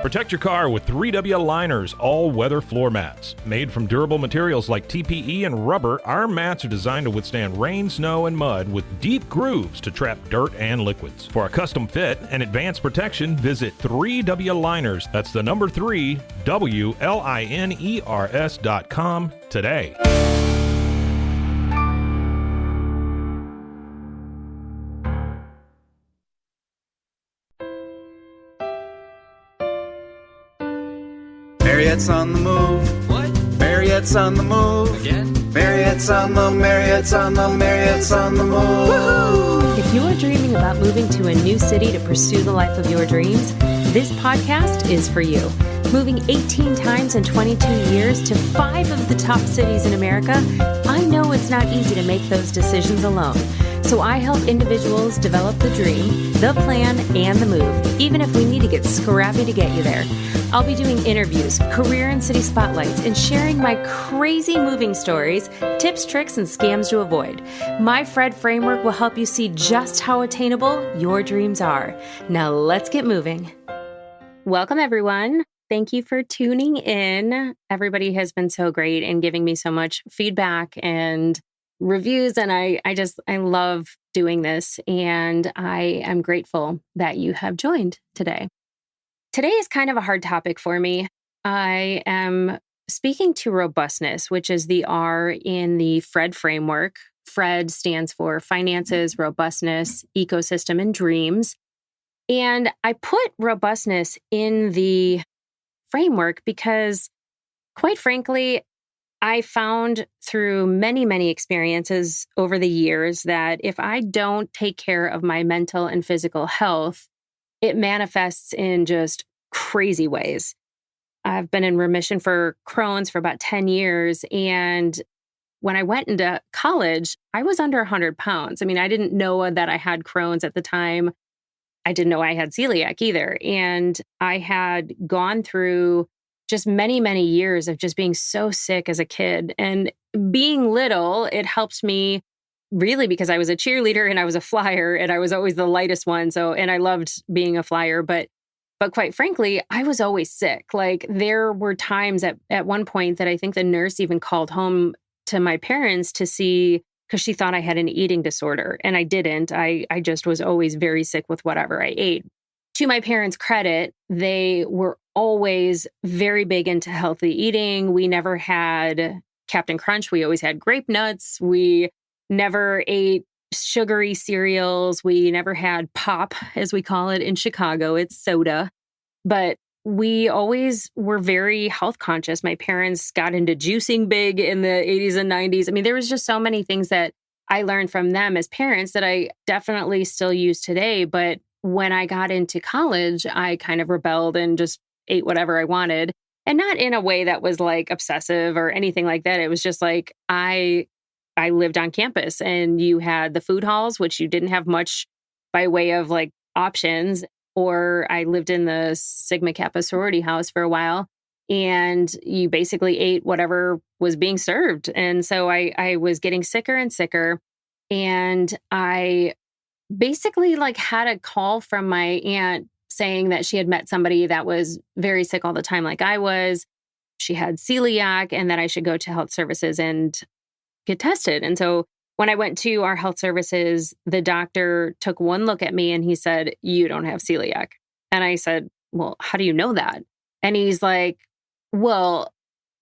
Protect your car with 3W Liners all-weather floor mats. Made from durable materials like TPE and rubber, our mats are designed to withstand rain, snow, and mud with deep grooves to trap dirt and liquids. For a custom fit and advanced protection, visit 3W Liners. That's the number 3, WLINERS.com today. Marriott's on the move. What? Marriott's on the move. Again? Marriott's on the move. Woo-hoo! If you are dreaming about moving to a new city to pursue the life of your dreams, this podcast is for you. Moving 18 times in 22 years to 5 of the top cities in America, I know it's not easy to make those decisions alone. So I help individuals develop the dream, the plan, and the move, even if we need to get scrappy to get you there. I'll be doing interviews, career and city spotlights, and sharing my crazy moving stories, tips, tricks, and scams to avoid. My Fred framework will help you see just how attainable your dreams are. Now let's get moving. Welcome, everyone. Thank you for tuning in. Everybody has been so great and giving me so much feedback and reviews. And I love doing this. And I am grateful that you have joined today. Today is kind of a hard topic for me. I am speaking to robustness, which is the R in the Fred framework. Fred stands for finances, robustness, ecosystem, and dreams. And I put robustness in the framework because, quite frankly, I found through many, many experiences over the years that if I don't take care of my mental and physical health, it manifests in just crazy ways. I've been in remission for Crohn's for about 10 years. And when I went into college, I was under 100 pounds. I mean, I didn't know that I had Crohn's at the time. I didn't know I had celiac either. And I had gone through just many, many years of just being so sick as a kid. And being little, it helped me really because I was a cheerleader and I was a flyer and I was always the lightest one. And I loved being a flyer. But quite frankly, I was always sick. Like there were times at one point that I think the nurse even called home to my parents to see, because she thought I had an eating disorder. And I didn't. I just was always very sick with whatever I ate. To my parents' credit, they were always very big into healthy eating. We never had Captain Crunch. We always had grape nuts. We never ate sugary cereals. We never had pop, as we call it in Chicago. It's soda. But we always were very health conscious. My parents got into juicing big in the 80s and 90s. I mean, there was just so many things that I learned from them as parents that I definitely still use today. But when I got into college, I kind of rebelled and just ate whatever I wanted. And not in a way that was like obsessive or anything like that. It was just like I lived on campus and you had the food halls, which you didn't have much by way of like options. Or I lived in the Sigma Kappa sorority house for a while and you basically ate whatever was being served. And so I was getting sicker and sicker. And I basically like had a call from my aunt saying that she had met somebody that was very sick all the time, like I was. She had celiac and that I should go to health services and get tested. And so when I went to our health services, the doctor took one look at me and he said, "You don't have celiac." And I said, "Well, how do you know that?" And he's like, "Well,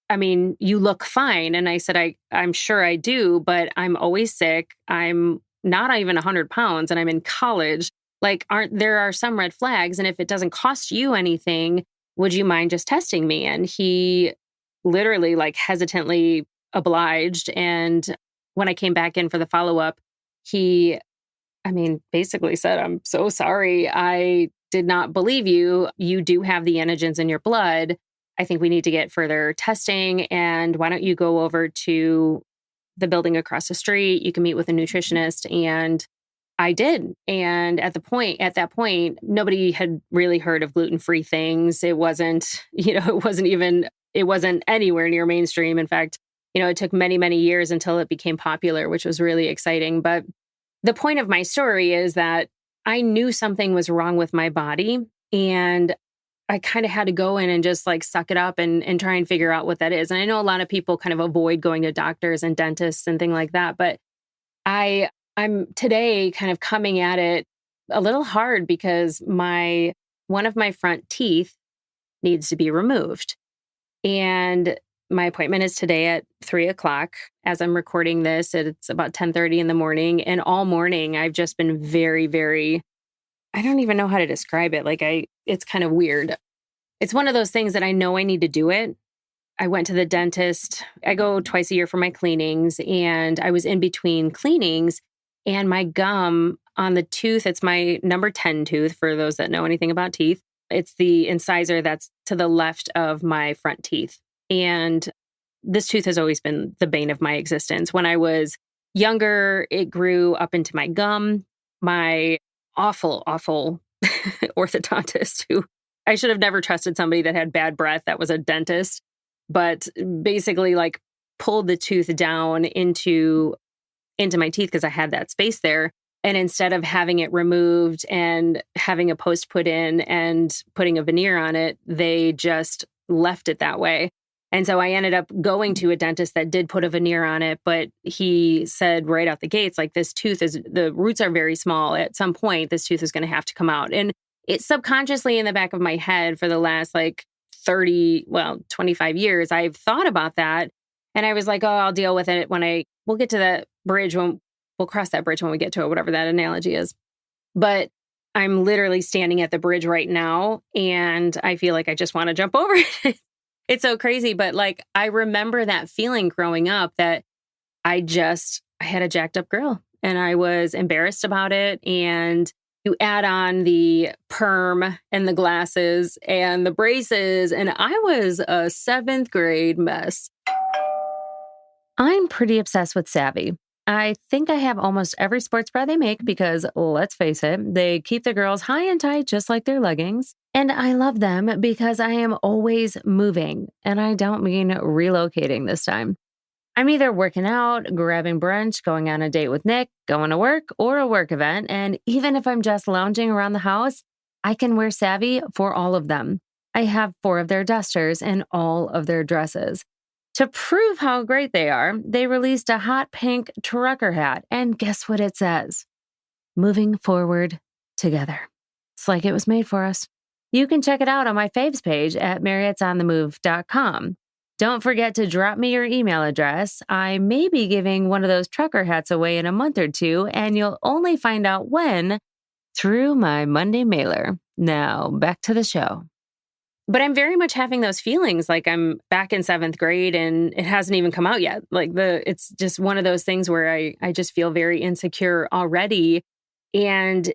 I mean, you look fine." And I said, I'm sure I do, but I'm always sick. I'm not even 100 pounds and I'm in college. Like, there are some red flags. And if it doesn't cost you anything, would you mind just testing me? And he literally like hesitantly obliged. And when I came back in for the follow-up, he, basically said, "I'm so sorry. I did not believe you. You do have the antigens in your blood. I think we need to get further testing. And why don't you go over to the building across the street? You can meet with a nutritionist." And I did. And at that point, nobody had really heard of gluten-free things. It wasn't anywhere near mainstream. In fact, it took many, many years until it became popular, which was really exciting. But the point of my story is that I knew something was wrong with my body. And I kind of had to go in and just like suck it up and try and figure out what that is. And I know a lot of people kind of avoid going to doctors and dentists and things like that, but I'm today kind of coming at it a little hard because one of my front teeth needs to be removed. And my appointment is today at 3:00. As I'm recording this, it's about 10:30 in the morning. And all morning, I've just been very, very, I don't even know how to describe it. It's kind of weird. It's one of those things that I know I need to do it. I went to the dentist. I go twice a year for my cleanings, and I was in between cleanings, and my gum on the tooth, it's my number 10 tooth for those that know anything about teeth. It's the incisor that's to the left of my front teeth. And this tooth has always been the bane of my existence. When I was younger, it grew up into my gum. My awful, awful orthodontist, who I should have never trusted somebody that had bad breath that was a dentist, but basically like pulled the tooth down into my teeth because I had that space there. And instead of having it removed and having a post put in and putting a veneer on it, they just left it that way. And so I ended up going to a dentist that did put a veneer on it, but he said right out the gates, like, this tooth the roots are very small. At some point, this tooth is going to have to come out. And it's subconsciously in the back of my head for the last 25 years, I've thought about that. And I was like, oh, I'll deal with it we'll get to that bridge we'll cross that bridge when we get to it, whatever that analogy is. But I'm literally standing at the bridge right now, and I feel like I just want to jump over it. It's so crazy. But I remember that feeling growing up that I had a jacked up grill, and I was embarrassed about it. And you add on the perm and the glasses and the braces, and I was a 7th grade mess. I'm pretty obsessed with Savvy. I think I have almost every sports bra they make because, let's face it, they keep the girls high and tight just like their leggings. And I love them because I am always moving, and I don't mean relocating this time. I'm either working out, grabbing brunch, going on a date with Nick, going to work, or a work event. And even if I'm just lounging around the house, I can wear Savvy for all of them. I have 4 of their dusters and all of their dresses. To prove how great they are, they released a hot pink trucker hat. And guess what it says? Moving forward together. It's like it was made for us. You can check it out on my faves page at marriottsonthemove.com. Don't forget to drop me your email address. I may be giving one of those trucker hats away in a month or 2, and you'll only find out when through my Monday mailer. Now, back to the show. But I'm very much having those feelings like I'm back in 7th grade and it hasn't even come out yet. It's just one of those things where I just feel very insecure already. And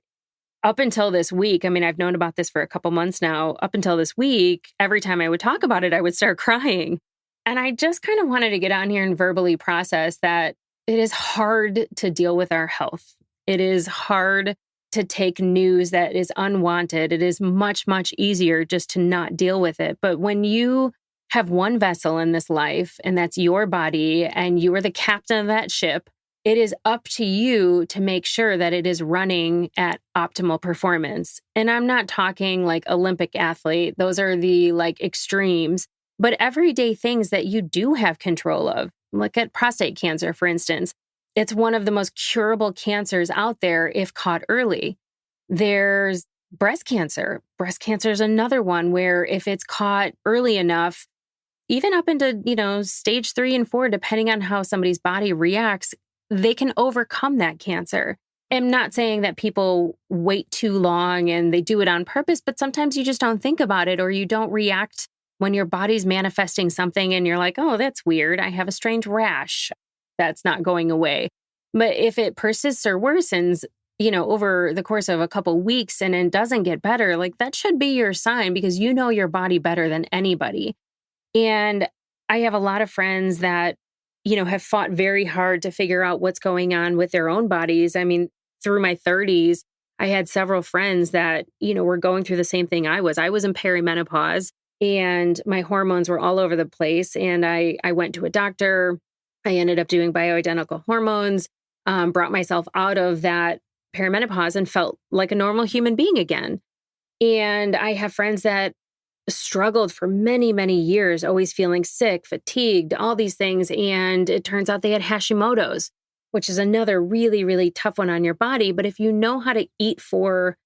up until this week, I've known about this for a couple months now. Up until this week, every time I would talk about it, I would start crying. And I just kind of wanted to get on here and verbally process that it is hard to deal with our health. It is hard to take news that is unwanted. It is much, much easier just to not deal with it. But when you have one vessel in this life, and that's your body, and you are the captain of that ship, it is up to you to make sure that it is running at optimal performance. And I'm not talking like Olympic athlete. Those are the extremes, but everyday things that you do have control of. Look at prostate cancer, for instance. It's one of the most curable cancers out there if caught early. There's breast cancer. Breast cancer is another one where if it's caught early enough, even up into, stage 3 and 4, depending on how somebody's body reacts, they can overcome that cancer. I'm not saying that people wait too long and they do it on purpose, but sometimes you just don't think about it, or you don't react when your body's manifesting something and you're like, oh, that's weird. I have a strange rash that's not going away. But if it persists or worsens, over the course of a couple weeks and it doesn't get better, that should be your sign, because you know your body better than anybody. And I have a lot of friends that, have fought very hard to figure out what's going on with their own bodies. Through my 30s, I had several friends that, were going through the same thing I was. I was in perimenopause and my hormones were all over the place. And I went to a doctor. I ended up doing bioidentical hormones, brought myself out of that perimenopause and felt like a normal human being again. And I have friends that struggled for many, many years, always feeling sick, fatigued, all these things. And it turns out they had Hashimoto's, which is another really, really tough one on your body. But if you know how to eat for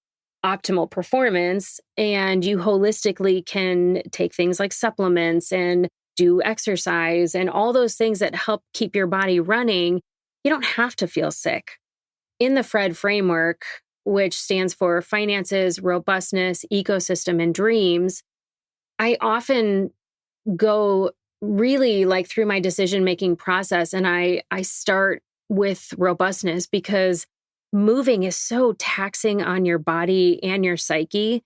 optimal performance and you holistically can take things like supplements and do exercise and all those things that help keep your body running, you don't have to feel sick. In the FRED framework, which stands for Finances, Robustness, Ecosystem, and Dreams, I often go really like through my decision-making process and I start with robustness because moving is so taxing on your body and your psyche.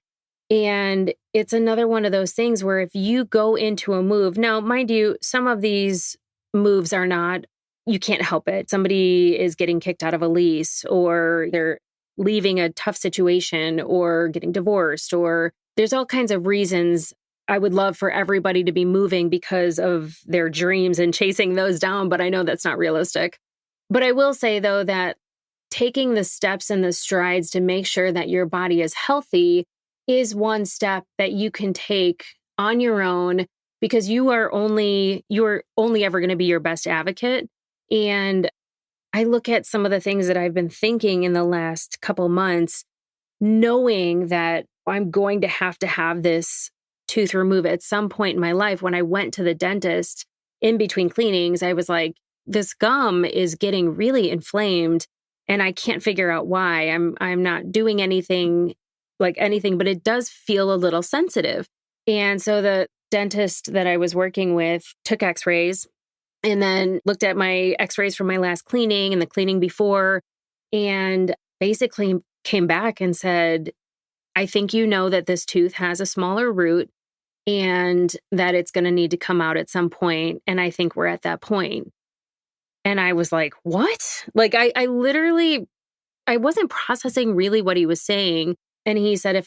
And it's another one of those things where if you go into a move, now, mind you, some of these moves are not, you can't help it. Somebody is getting kicked out of a lease or they're leaving a tough situation or getting divorced, or there's all kinds of reasons. I would love for everybody to be moving because of their dreams and chasing those down, but I know that's not realistic. But I will say, though, that taking the steps and the strides to make sure that your body is healthy is one step that you can take on your own because you're only ever going to be your best advocate. And I look at some of the things that I've been thinking in the last couple months, knowing that I'm going to have this tooth removed at some point in my life. When I went to the dentist in between cleanings, I was like, this gum is getting really inflamed and I can't figure out why. I'm not doing anything, but it does feel a little sensitive. And so the dentist that I was working with took x-rays and then looked at my x-rays from my last cleaning and the cleaning before, and basically came back and said, I think you know that this tooth has a smaller root and that it's going to need to come out at some point. And I think we're at that point. And I was like, what? Like, I literally, I wasn't processing really what he was saying. And he said,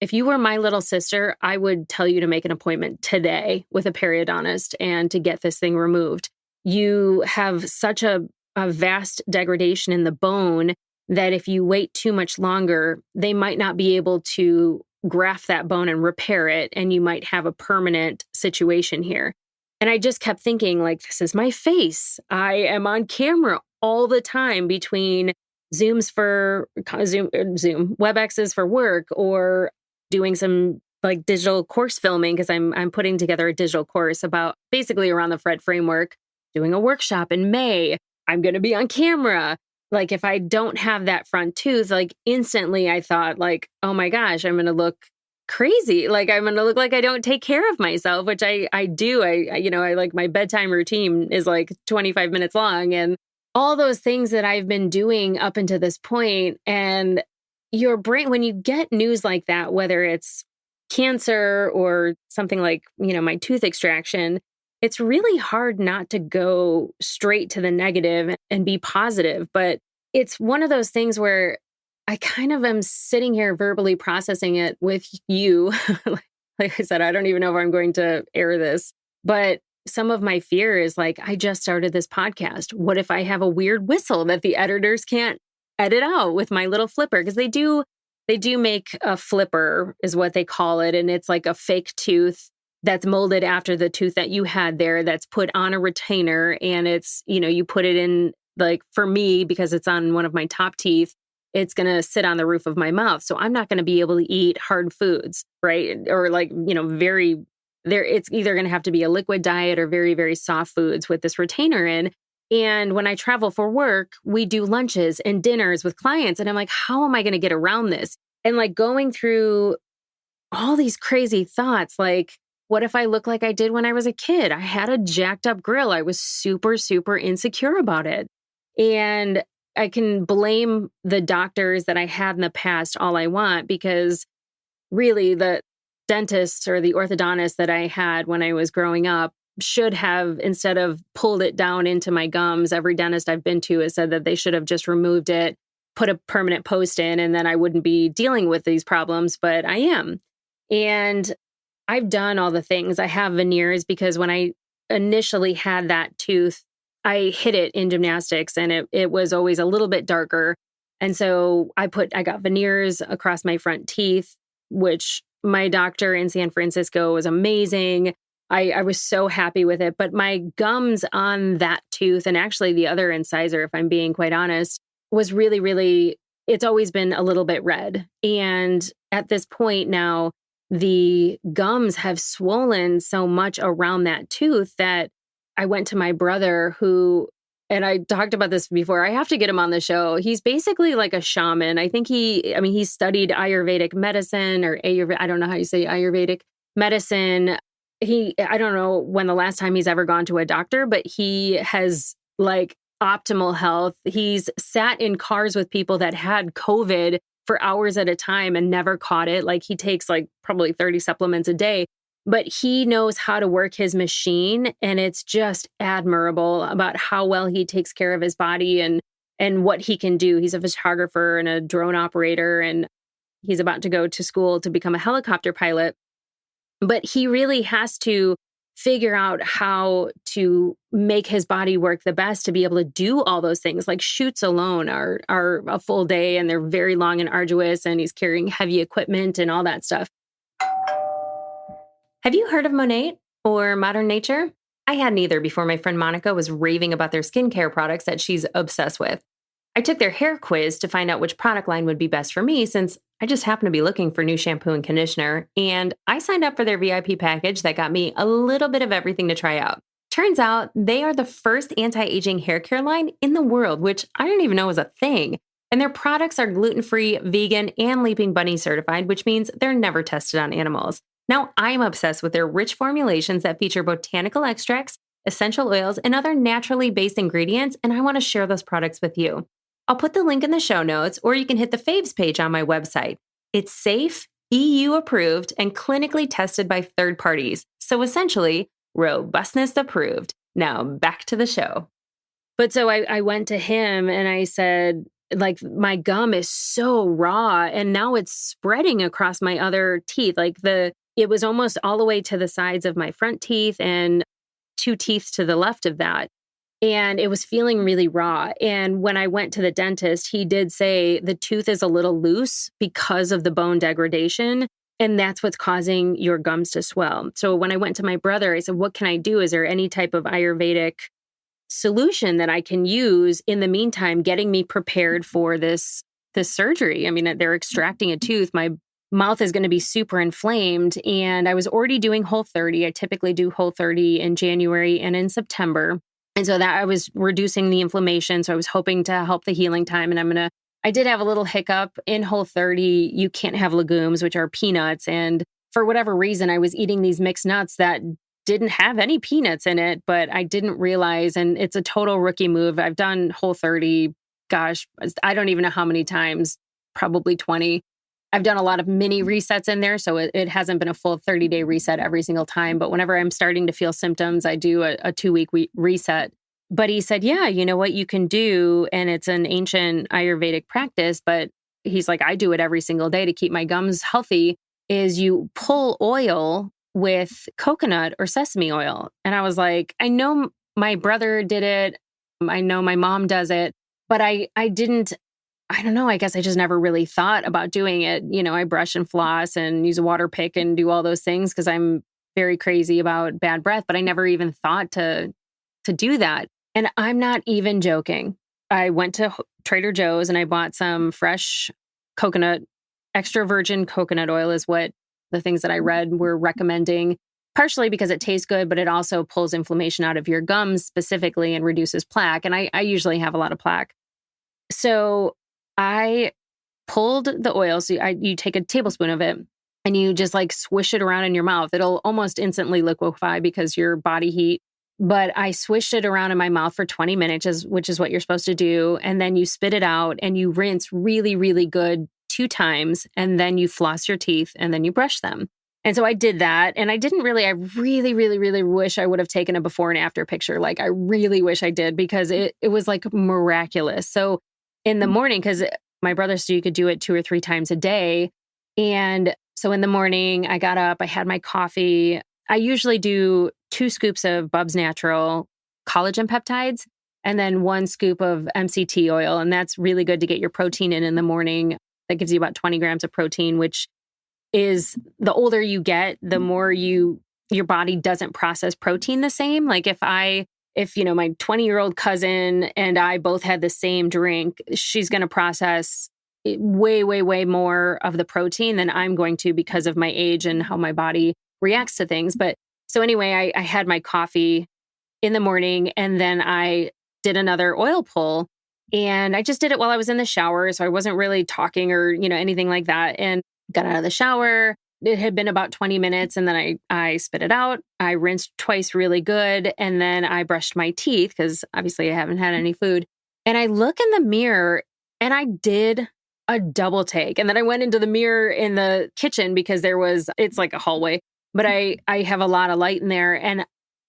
if you were my little sister, I would tell you to make an appointment today with a periodontist and to get this thing removed. You have such a vast degradation in the bone that if you wait too much longer, they might not be able to graft that bone and repair it. And you might have a permanent situation here. And I just kept thinking, like, this is my face. I am on camera all the time between Zoom WebExes for work, or doing some like digital course filming because I'm putting together a digital course about basically around the FRED framework, doing a workshop in May. I'm going to be on camera. Like, if I don't have that front tooth, like instantly I thought like, oh my gosh, I'm going to look crazy. Like, I'm going to look like I don't take care of myself, which I do. I like my bedtime routine is like 25 minutes long and all those things that I've been doing up until this point. And your brain, when you get news like that, whether it's cancer or something like, my tooth extraction, it's really hard not to go straight to the negative and be positive. But it's one of those things where I kind of am sitting here verbally processing it with you. Like I said, I don't even know if I'm going to air this, but some of my fear is like, I just started this podcast. What if I have a weird whistle that the editors can't edit out with my little flipper? Because they do make a flipper is what they call it. And it's like a fake tooth that's molded after the tooth that you had there, that's put on a retainer. And it's, you put it in, like, for me, because it's on one of my top teeth, it's going to sit on the roof of my mouth. So I'm not going to be able to eat hard foods, right? Or like, it's either going to have to be a liquid diet or very, very soft foods with this retainer in. And when I travel for work, we do lunches and dinners with clients. And I'm like, how am I going to get around this? And like going through all these crazy thoughts, like, what if I look like I did when I was a kid? I had a jacked up grill. I was super, super insecure about it. And I can blame the doctors that I had in the past all I want, because really the dentist or the orthodontist that I had when I was growing up should have, instead of pulled it down into my gums, every dentist I've been to has said that they should have just removed it, put a permanent post in, and then I wouldn't be dealing with these problems, but I am. And I've done all the things. I have veneers because when I initially had that tooth, I hit it in gymnastics and it was always a little bit darker. And so I got veneers across my front teeth, which my doctor in San Francisco was amazing. I was so happy with it. But my gums on that tooth, and actually the other incisor, if I'm being quite honest, was really, really, it's always been a little bit red. And at this point now, the gums have swollen so much around that tooth that I went to my brother and I talked about this before. I have to get him on the show. He's basically like a shaman. I think he studied Ayurvedic medicine or I don't know how you say Ayurvedic medicine. I don't know when the last time he's ever gone to a doctor, but he has like optimal health. He's sat in cars with people that had COVID for hours at a time and never caught it. Like he takes like probably 30 supplements a day, but he knows how to work his machine. And it's just admirable about how well he takes care of his body and what he can do. He's a photographer and a drone operator, and he's about to go to school to become a helicopter pilot. But he really has to figure out how to make his body work the best to be able to do all those things. Like shoots alone are a full day, and they're very long and arduous, and he's carrying heavy equipment and all that stuff. Have you heard of Monat or Modern Nature? I hadn't either before my friend Monica was raving about their skincare products that she's obsessed with. I took their hair quiz to find out which product line would be best for me, since I just happen to be looking for new shampoo and conditioner, and I signed up for their VIP package that got me a little bit of everything to try out. Turns out they are the first anti-aging hair care line in the world, which I didn't even know was a thing. And their products are gluten-free, vegan, and Leaping Bunny certified, which means they're never tested on animals. Now I'm obsessed with their rich formulations that feature botanical extracts, essential oils, and other naturally based ingredients, and I want to share those products with you. I'll put the link in the show notes, or you can hit the faves page on my website. It's safe, EU approved, and clinically tested by third parties. So essentially, Robustness approved. Now back to the show. But so I went to him and I said, like, my gum is so raw and now it's spreading across my other teeth. Like it was almost all the way to the sides of my front teeth and 2 teeth to the left of that. And it was feeling really raw. And when I went to the dentist, he did say the tooth is a little loose because of the bone degradation. And that's what's causing your gums to swell. So when I went to my brother, I said, what can I do? Is there any type of Ayurvedic solution that I can use in the meantime, getting me prepared for this surgery? I mean, they're extracting a tooth. My mouth is going to be super inflamed. And I was already doing Whole30. I typically do Whole30 in January and in September. And so that I was reducing the inflammation. So I was hoping to help the healing time. And I did have a little hiccup in Whole30. You can't have legumes, which are peanuts. And for whatever reason, I was eating these mixed nuts that didn't have any peanuts in it, but I didn't realize. And it's a total rookie move. I've done Whole30, gosh, I don't even know how many times, probably 20. I've done a lot of mini resets in there, so it hasn't been a full 30-day reset every single time. But whenever I'm starting to feel symptoms, I do a 2-week reset. But he said, yeah, you know what you can do, and it's an ancient Ayurvedic practice, but he's like, I do it every single day to keep my gums healthy, is you pull oil with coconut or sesame oil. And I was like, I know my brother did it. I know my mom does it, but I don't know. I guess I just never really thought about doing it. You know, I brush and floss and use a water pick and do all those things because I'm very crazy about bad breath, but I never even thought to do that. And I'm not even joking. I went to Trader Joe's and I bought some fresh coconut, extra virgin coconut oil is what the things that I read were recommending, partially because it tastes good, but it also pulls inflammation out of your gums specifically and reduces plaque. And I usually have a lot of plaque. So I pulled the oil. So you take a tablespoon of it and you just like swish it around in your mouth. It'll almost instantly liquefy because your body heat. But I swished it around in my mouth for 20 minutes, which is what you're supposed to do. And then you spit it out and you rinse really, really good 2 times. And then you floss your teeth and then you brush them. And so I did that. And I really, really, really wish I would have taken a before and after picture. Like I really wish I did because it was like miraculous. So in the morning, because my brother said you could do it 2 or 3 times a day. And so in the morning, I got up, I had my coffee. I usually do 2 scoops of Bub's Natural collagen peptides and then 1 scoop of MCT oil. And that's really good to get your protein in the morning. That gives you about 20 grams of protein, which is the older you get, the more your body doesn't process protein the same. Like if my 20-year-old cousin and I both had the same drink, she's going to process way, way, way more of the protein than I'm going to because of my age and how my body reacts to things. But so anyway, I had my coffee in the morning and then I did another oil pull, and I just did it while I was in the shower. So I wasn't really talking or, anything like that, and got out of the shower. It had been about 20 minutes and then I spit it out. I rinsed twice really good. And then I brushed my teeth because obviously I haven't had any food. And I look in the mirror and I did a double take. And then I went into the mirror in the kitchen because it's like a hallway, but I have a lot of light in there, and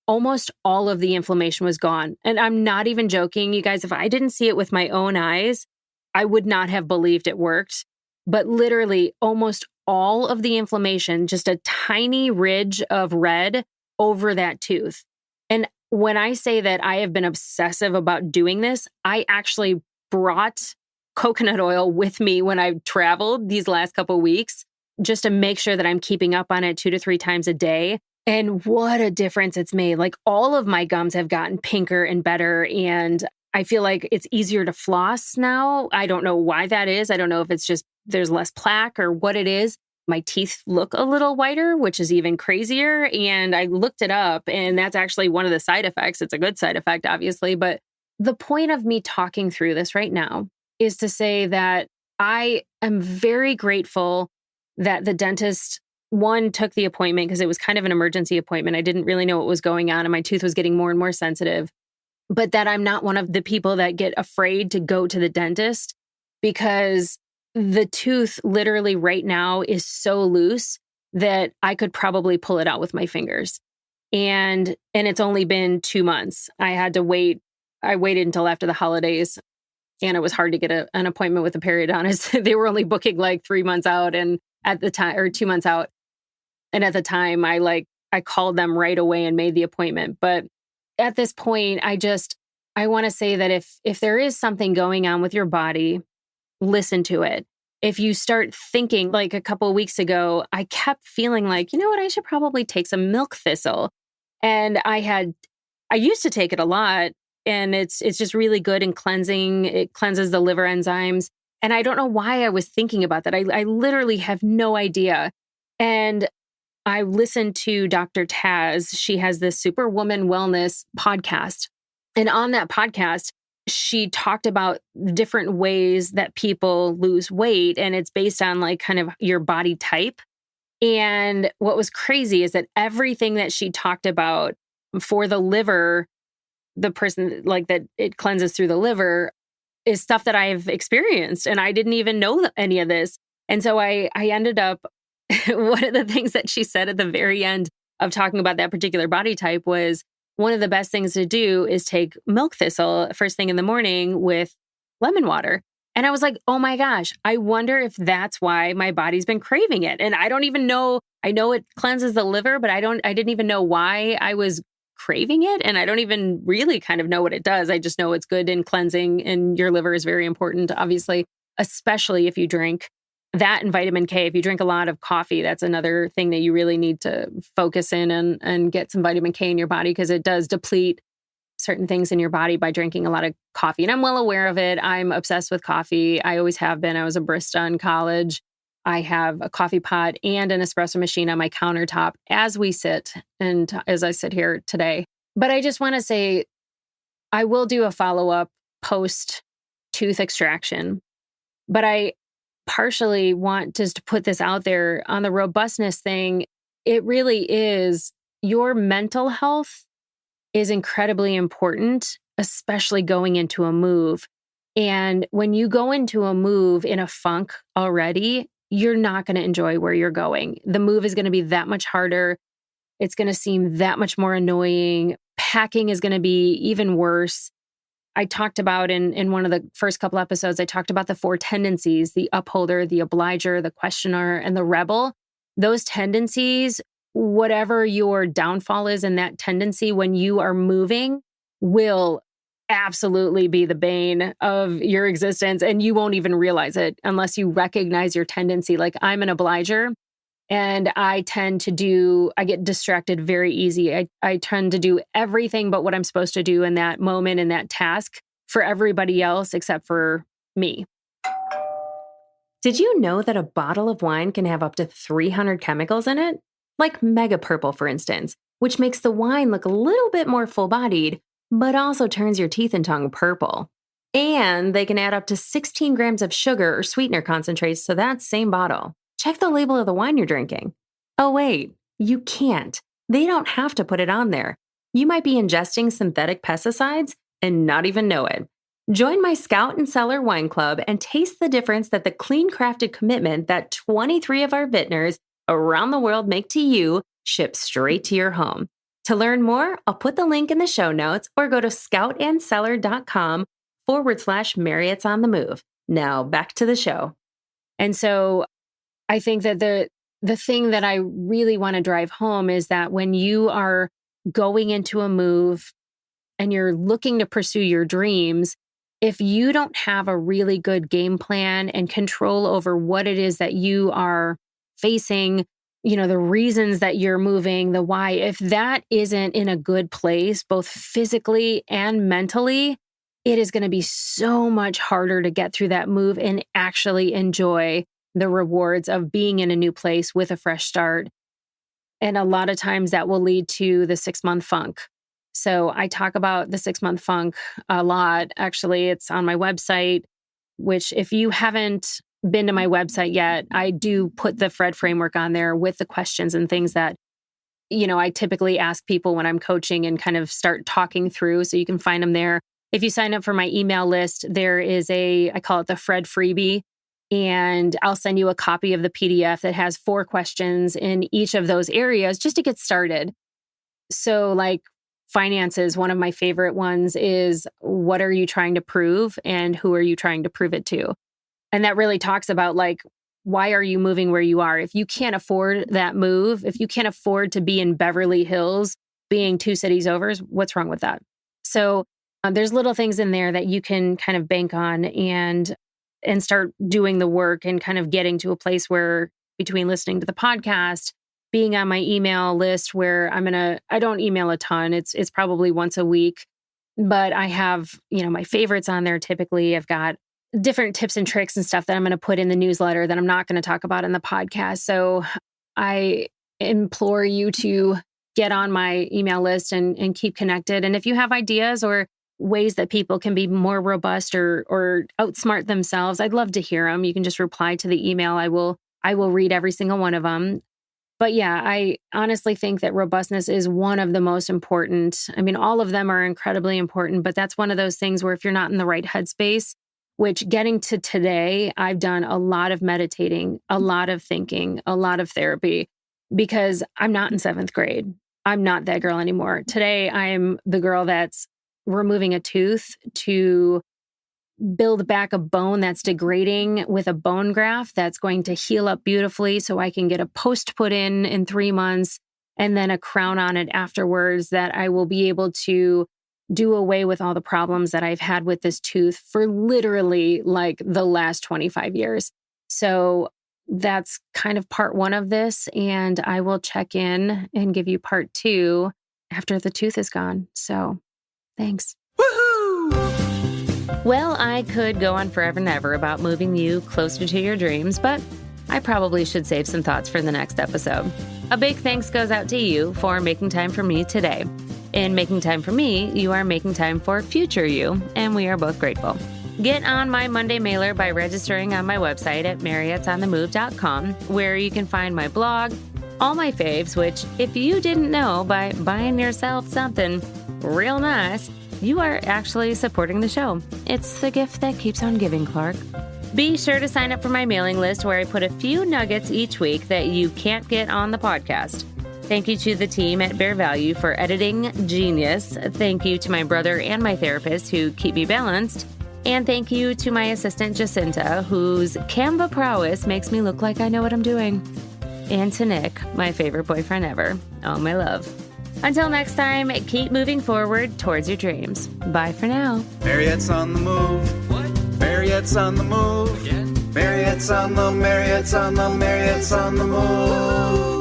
almost all of the inflammation was gone. And I'm not even joking, you guys. If I didn't see it with my own eyes, I would not have believed it worked. But literally almost all of the inflammation, just a tiny ridge of red over that tooth. And when I say that I have been obsessive about doing this, I actually brought coconut oil with me when I traveled these last couple of weeks, just to make sure that I'm keeping up on it 2 to 3 times a day. And what a difference it's made. Like all of my gums have gotten pinker and better. And I feel like it's easier to floss now. I don't know why that is. I don't know if it's just there's less plaque or what it is. My teeth look a little whiter, which is even crazier. And I looked it up, and that's actually one of the side effects. It's a good side effect, obviously. But the point of me talking through this right now is to say that I am very grateful that the dentist, one, took the appointment because it was kind of an emergency appointment. I didn't really know what was going on, and my tooth was getting more and more sensitive. But that I'm not one of the people that get afraid to go to the dentist, because the tooth literally right now is so loose that I could probably pull it out with my fingers. And it's only been 2 months. I had to wait. I waited until after the holidays, and it was hard to get an appointment with a periodontist. They were only booking like 3 months out, and at the time, or 2 months out. And at the time I called them right away and made the appointment. But at this point, I want to say that if there is something going on with your body, listen to it. If you start thinking, like a couple of weeks ago, I kept feeling like, you know what, I should probably take some milk thistle. And I used to take it a lot, and it's just really good in cleansing. It cleanses the liver enzymes. And I don't know why I was thinking about that. I literally have no idea. And I listened to Dr. Taz. She has this Superwoman Wellness podcast. And on that podcast, she talked about different ways that people lose weight. And it's based on like kind of your body type. And what was crazy is that everything that she talked about for the liver, the person like that it cleanses through the liver, is stuff that I've experienced. And I didn't even know any of this. And so I ended up, one of the things that she said at the very end of talking about that particular body type was, one of the best things to do is take milk thistle first thing in the morning with lemon water. And I was like, oh my gosh, I wonder if that's why my body's been craving it. And I don't even know, I know it cleanses the liver, but I didn't even know why I was craving it. And I don't even really kind of know what it does. I just know it's good in cleansing, and your liver is very important, obviously, especially if you drink that and vitamin K. If you drink a lot of coffee, that's another thing that you really need to focus in and get some vitamin K in your body, because it does deplete certain things in your body by drinking a lot of coffee. And I'm well aware of it. I'm obsessed with coffee. I always have been. I was a barista in college. I have a coffee pot and an espresso machine on my countertop as we sit and as I sit here today. But I just want to say, I will do a follow-up post tooth extraction, but I partially want just to put this out there on the robustness thing. It really is, your mental health is incredibly important, especially going into a move. And when you go into a move in a funk already, you're not going to enjoy where you're going. The move is going to be that much harder. It's going to seem that much more annoying. Packing is going to be even worse. I talked about in one of the first couple episodes, I talked about the 4 tendencies: the upholder, the obliger, the questioner, and the rebel. Those tendencies, whatever your downfall is in that tendency when you are moving, will absolutely be the bane of your existence. And you won't even realize it unless you recognize your tendency. Like, I'm an obliger. And I get distracted very easy. I tend to do everything but what I'm supposed to do in that moment, in that task for everybody else except for me. Did you know that a bottle of wine can have up to 300 chemicals in it? Like Mega Purple, for instance, which makes the wine look a little bit more full-bodied, but also turns your teeth and tongue purple. And they can add up to 16 grams of sugar or sweetener concentrates to that same bottle. Check the label of the wine you're drinking. Oh, wait, you can't. They don't have to put it on there. You might be ingesting synthetic pesticides and not even know it. Join my Scout and Cellar Wine Club and taste the difference that the clean-crafted commitment that 23 of our vintners around the world make to you ships straight to your home. To learn more, I'll put the link in the show notes or go to scoutandcellar.com/Marriott's on the Move. Now back to the show. And so I think that the thing that I really want to drive home is that when you are going into a move and you're looking to pursue your dreams, if you don't have a really good game plan and control over what it is that you are facing, the reasons that you're moving, the why, if that isn't in a good place, both physically and mentally, it is going to be so much harder to get through that move and actually enjoy the rewards of being in a new place with a fresh start. And a lot of times that will lead to the 6-month funk. So I talk about the 6-month funk a lot. Actually, it's on my website, which if you haven't been to my website yet, I do put the Fred framework on there with the questions and things that, I typically ask people when I'm coaching and kind of start talking through. So you can find them there. If you sign up for my email list, there is I call it the Fred freebie. And I'll send you a copy of the PDF that has 4 questions in each of those areas just to get started. So like finances, one of my favorite ones is, what are you trying to prove and who are you trying to prove it to? And that really talks about like, why are you moving where you are? If you can't afford that move, if you can't afford to be in Beverly Hills, being 2 cities over, what's wrong with that? So there's little things in there that you can kind of bank on and start doing the work and kind of getting to a place where, between listening to the podcast, being on my email list where I don't email a ton. It's probably once a week, but I have, my favorites on there. Typically I've got different tips and tricks and stuff that I'm going to put in the newsletter that I'm not going to talk about in the podcast. So I implore you to get on my email list and keep connected. And if you have ideas or ways that people can be more robust or outsmart themselves, I'd love to hear them. You can just reply to the email. I will read every single one of them. But yeah, I honestly think that robustness is one of the most important. I mean, all of them are incredibly important, but that's one of those things where if you're not in the right headspace, which getting to today, I've done a lot of meditating, a lot of thinking, a lot of therapy, because I'm not in 7th grade. I'm not that girl anymore. Today, I'm the girl that's removing a tooth to build back a bone that's degrading with a bone graft that's going to heal up beautifully so I can get a post put in 3 months and then a crown on it afterwards, that I will be able to do away with all the problems that I've had with this tooth for literally like the last 25 years. So that's kind of part 1 of this. And I will check in and give you part 2 after the tooth is gone. So thanks. Woohoo! Well, I could go on forever and ever about moving you closer to your dreams, but I probably should save some thoughts for the next episode. A big thanks goes out to you for making time for me today. In making time for me, you are making time for future you, and we are both grateful. Get on my Monday mailer by registering on my website at marriottsonthemove.com, where you can find my blog, all my faves, which if you didn't know, by buying yourself something real nice, you are actually supporting the show. It's the gift that keeps on giving, Clark. Be sure to sign up for my mailing list where I put a few nuggets each week that you can't get on the podcast. Thank you to the team at Bear Value for editing genius. Thank you to my brother and my therapist who keep me balanced. And thank you to my assistant Jacinta, whose Canva prowess makes me look like I know what I'm doing. And to Nick, my favorite boyfriend ever. All my love. Until next time, keep moving forward towards your dreams. Bye for now. Marriott's on the move. What? Marriott's on the move. Again? Marriott's on the move.